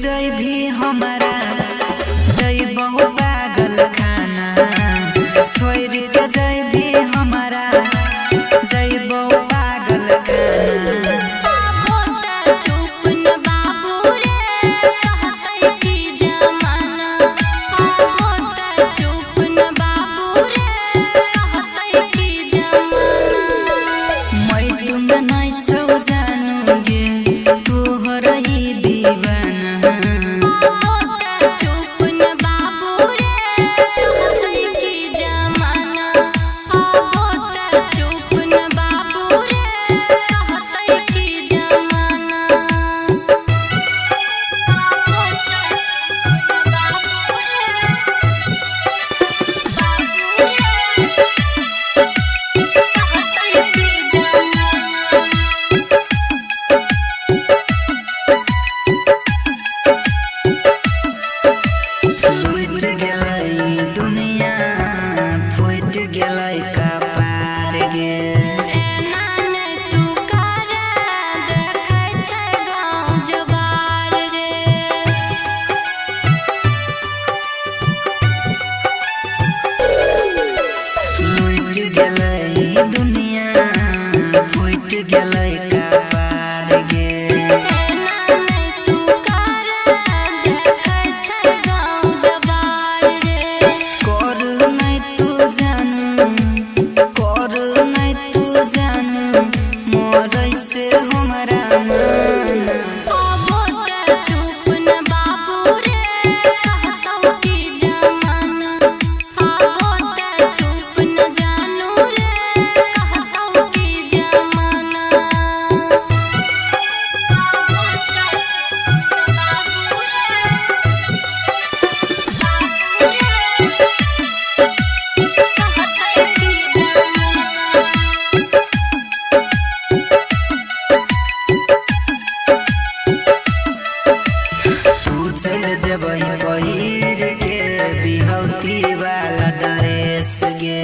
जय भी हमारा जय बहु पागल खाना छोड़ के जय भी हमारा जय बहु पागल खाना। आबो त चुप न बाबू रे कहतै की जमाना। आबो त चुप न बाबू रे कहतै की जमाना। मैं तुम नहीं छौ जानूंगे तोहर ही दीवाना। आबो त चुप न बाबू रे कहतै की जमाना। आबो त चुप न बाबू रे कहतै की जमाना। आबो त चुप न बाबू फुट गेलै दुनिया फुट गेलै कपार गे। एना नै तू करे देखै छै गाँव जवार रे। फुट गेलै दुनिया फुट गेलै कपार गे। एना नै तू करे देखै छै गाँव जवार रे। कर नहीं तू जानू मोरै से हमरा मन। आबो त चुप न बाबू रे कहतौ की जमाना। आबो त चुप न जानू रे कहतौ की जमाना। आबो त चुप न बाबू कहतै की जमाना। तू चल जबै पहिर के बिहौती वाला ड्रेस गे।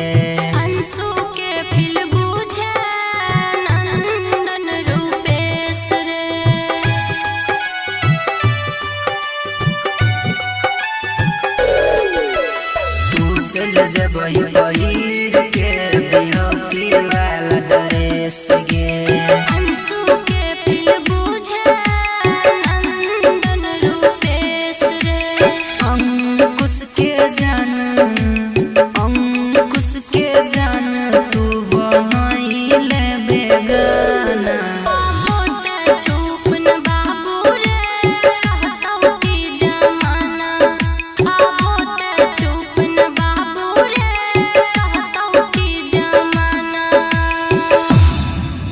अंशु के फिल बुझे नंदन रूपेश रे। तू चल जबै